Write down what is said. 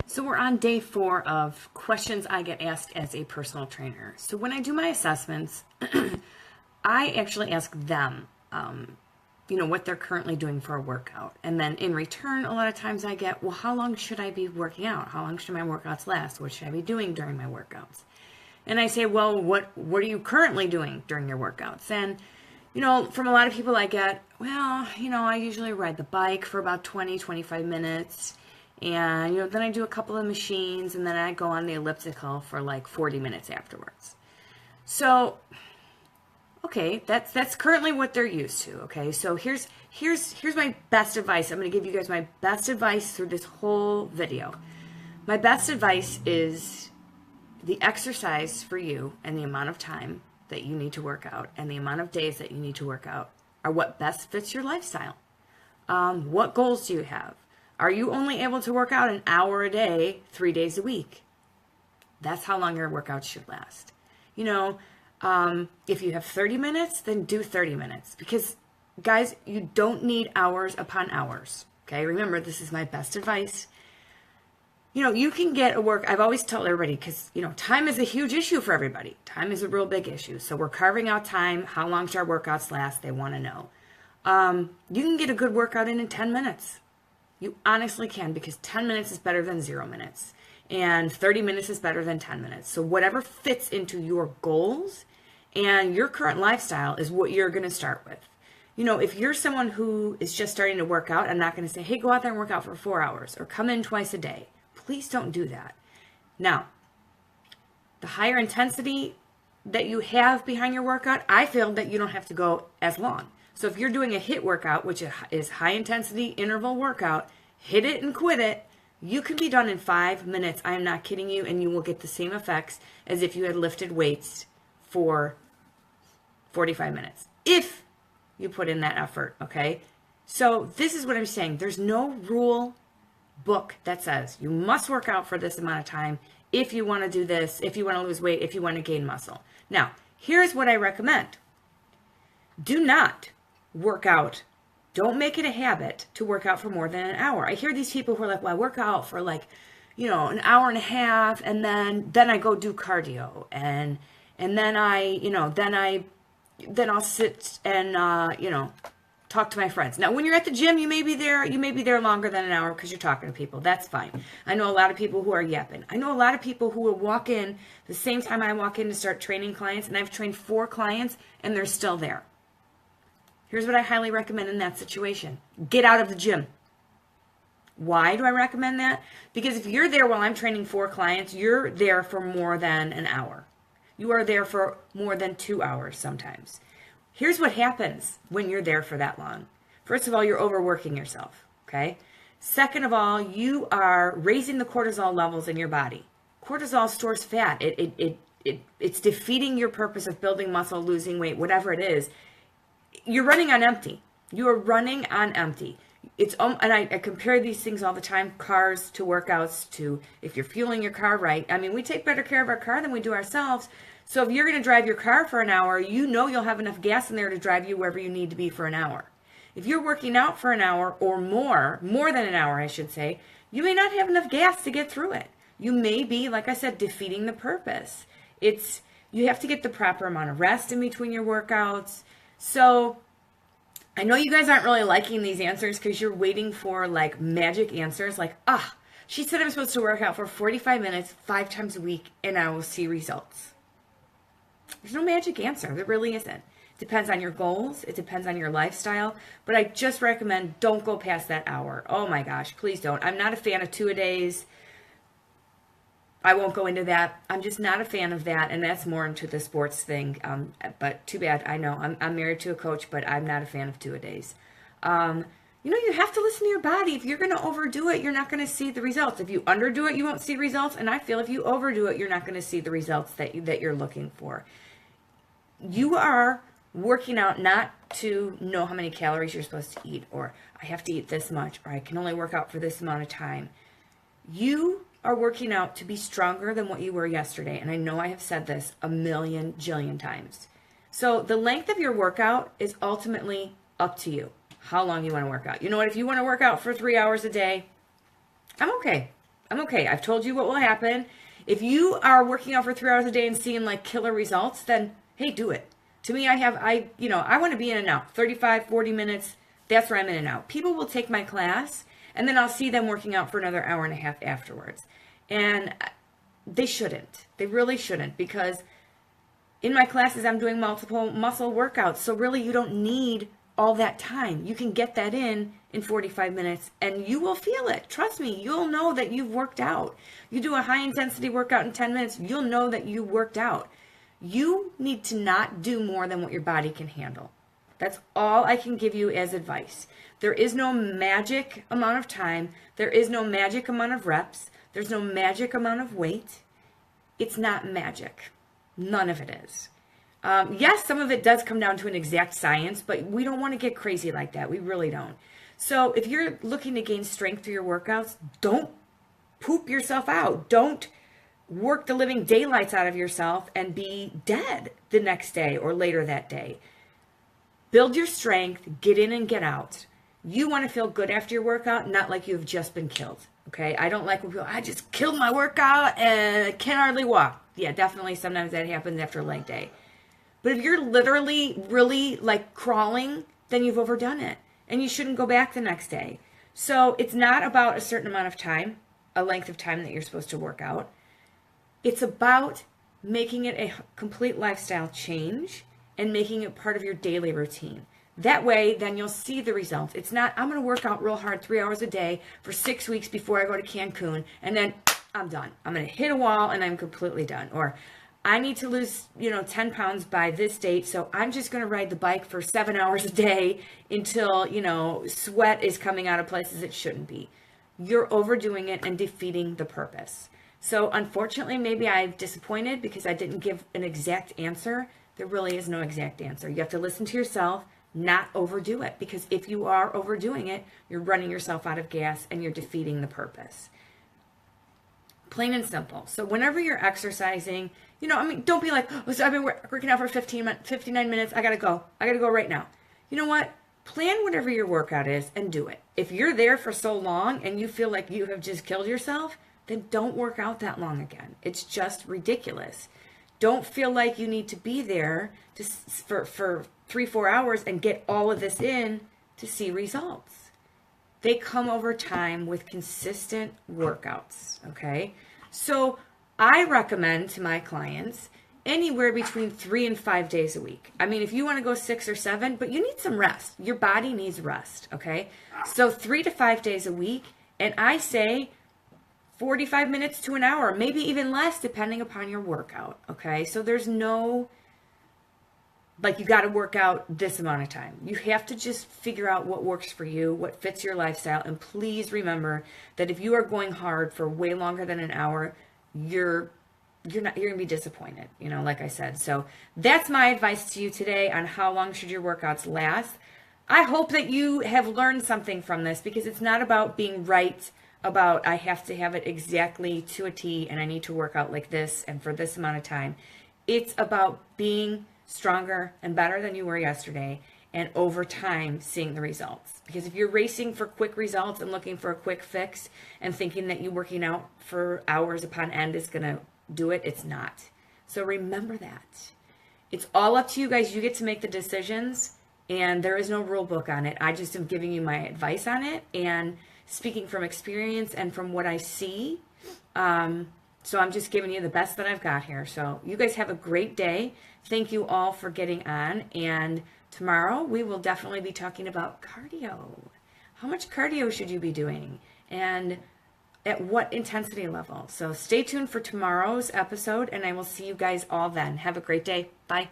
So we're on day 4 of questions I get asked as a personal trainer. So when I do my assessments, I actually ask them, what they're currently doing for a workout. And then in return, a lot of times I get, well, how long should I be working out? How long should my workouts last? What should I be doing during my workouts? And I say, well, what are you currently doing during your workouts? And, from a lot of people I get, well, I usually ride the bike for about 20, 25 minutes. And, then I do a couple of machines, and then I go on the elliptical for like 40 minutes afterwards. So, okay, that's currently what they're used to. Okay, so here's my best advice. I'm going to give you guys my best advice through this whole video. My best advice is the exercise for you and the amount of time that you need to work out and the amount of days that you need to work out are what best fits your lifestyle. What goals do you have? Are you only able to work out an hour a day, 3 days a week? That's how long your workouts should last. If you have 30 minutes, then do 30 minutes. Because, guys, you don't need hours upon hours. Okay, remember, this is my best advice. You can get a work. I've always told everybody, because, time is a huge issue for everybody. Time is a real big issue. So we're carving out time. How long should our workouts last? They want to know. You can get a good workout in 10 minutes. You honestly can, because 10 minutes is better than 0 minutes. And 30 minutes is better than 10 minutes. So whatever fits into your goals and your current lifestyle is what you're going to start with. If you're someone who is just starting to work out, I'm not going to say, hey, go out there and work out for 4 hours or come in twice a day. Please don't do that. Now, the higher intensity that you have behind your workout, I feel that you don't have to go as long. So if you're doing a HIIT workout, which is high intensity interval workout, hit it and quit it, you can be done in 5 minutes. I am not kidding you, and you will get the same effects as if you had lifted weights for 45 minutes. If you put in that effort, okay? So this is what I'm saying. There's no rule book that says you must work out for this amount of time if you want to do this, if you want to lose weight, if you want to gain muscle. Now, here's what I recommend. Do not work out. Don't make it a habit to work out for more than an hour. I hear these people who are like, well, I work out for like, an hour and a half, and then I go do cardio, and then I'll sit and talk to my friends. Now, when you're at the gym, you may be there longer than an hour because you're talking to people. That's fine. I know a lot of people who are yapping. I know a lot of people who will walk in the same time I walk in to start training clients, and I've trained 4 clients, and they're still there. Here's what I highly recommend in that situation. Get out of the gym. Why do I recommend that? Because if you're there while I'm training 4 clients, you're there for more than an hour. You are there for more than 2 hours sometimes. Here's what happens when you're there for that long. First of all, you're overworking yourself, okay? Second of all, you are raising the cortisol levels in your body. Cortisol stores fat. It's defeating your purpose of building muscle, losing weight, whatever it is. You're running on empty. You are running on empty. And I compare these things all the time, cars to workouts to if you're fueling your car right. I mean, we take better care of our car than we do ourselves. So if you're going to drive your car for an hour, you'll have enough gas in there to drive you wherever you need to be for an hour. If you're working out for an hour or more than an hour, I should say, you may not have enough gas to get through it. You may be, like I said, defeating the purpose. You have to get the proper amount of rest in between your workouts. So I know you guys aren't really liking these answers because you're waiting for like magic answers like, she said I'm supposed to work out for 45 minutes 5 times a week and I will see results. There's no magic answer. There really isn't. It depends on your goals. It depends on your lifestyle. But I just recommend don't go past that hour. Oh my gosh, please don't. I'm not a fan of 2-a-days. I won't go into that. I'm just not a fan of that, and that's more into the sports thing. But too bad. I know I'm married to a coach, but I'm not a fan of 2-a-days. You have to listen to your body. If you're going to overdo it, you're not going to see the results. If you underdo it, you won't see results. And I feel if you overdo it, you're not going to see the results that you're looking for. You are working out not to know how many calories you're supposed to eat, or I have to eat this much, or I can only work out for this amount of time. You are working out to be stronger than what you were yesterday. And I know I have said this a million jillion times. So the length of your workout is ultimately up to you. How long you want to work out. You know what? If you want to work out for 3 hours a day, I'm okay. I'm okay. I've told you what will happen. If you are working out for 3 hours a day and seeing like killer results, then hey, do it. To me, I want to be in and out 35, 40 minutes. That's where I'm in and out. People will take my class and then I'll see them working out for another hour and a half afterwards. And they shouldn't. They really shouldn't, because in my classes, I'm doing multiple muscle workouts. So really, you don't need all that time. You can get that in 45 minutes and you will feel it. Trust me, you'll know that you've worked out. You do a high intensity workout in 10 minutes, you'll know that you worked out. You need to not do more than what your body can handle. That's all I can give you as advice. There is no magic amount of time. There is no magic amount of reps. There's no magic amount of weight. It's not magic. None of it is. Yes, some of it does come down to an exact science, but we don't want to get crazy like that. We really don't. So if you're looking to gain strength through your workouts, don't poop yourself out. Don't work the living daylights out of yourself and be dead the next day or later that day. Build your strength, get in and get out. You want to feel good after your workout, not like you've just been killed. Okay? I don't like when people, I just killed my workout and can't hardly walk. Yeah, definitely sometimes that happens after a leg day. But if you're literally really like crawling, then you've overdone it and you shouldn't go back the next day. So it's not about a certain amount of time, a length of time that you're supposed to work out. It's about making it a complete lifestyle change and making it part of your daily routine. That way, then you'll see the results. It's not, I'm going to work out real hard 3 hours a day for 6 weeks before I go to Cancun, and then I'm done. I'm going to hit a wall and I'm completely done. Or I need to lose, 10 pounds by this date, so I'm just going to ride the bike for 7 hours a day until, sweat is coming out of places it shouldn't be. You're overdoing it and defeating the purpose. So unfortunately, maybe I've disappointed because I didn't give an exact answer. There really is no exact answer. You have to listen to yourself, not overdo it, because if you are overdoing it, you're running yourself out of gas and you're defeating the purpose. Plain and simple. So whenever you're exercising, don't be like, oh, so I've been working out for 59 minutes. I got to go right now. You know what? Plan whatever your workout is and do it. If you're there for so long and you feel like you have just killed yourself, then don't work out that long again. It's just ridiculous. Don't feel like you need to be there for 3-4 hours and get all of this in to see results. They come over time with consistent workouts, okay? So I recommend to my clients anywhere between 3 and 5 days a week. I mean, if you want to go 6 or 7, but you need some rest. Your body needs rest, okay? So 3 to 5 days a week, and I say 45 minutes to an hour, maybe even less depending upon your workout, okay? So there's no, you got to work out this amount of time. You have to just figure out what works for you, what fits your lifestyle, and please remember that if you are going hard for way longer than an hour, you're going to be disappointed, like I said. So that's my advice to you today on how long should your workouts last. I hope that you have learned something from this, because it's not about being right about I have to have it exactly to a T and I need to work out like this and for this amount of time. It's about being stronger and better than you were yesterday, and over time seeing the results. Because if you're racing for quick results and looking for a quick fix and thinking that you working out for hours upon end is going to do it, it's not. So remember that. It's all up to you guys. You get to make the decisions, and there is no rule book on it. I just am giving you my advice on it and speaking from experience and from what I see. So I'm just giving you the best that I've got here. So you guys have a great day. Thank you all for getting on. And tomorrow we will definitely be talking about cardio. How much cardio should you be doing? And at what intensity level? So stay tuned for tomorrow's episode, and I will see you guys all then. Have a great day. Bye.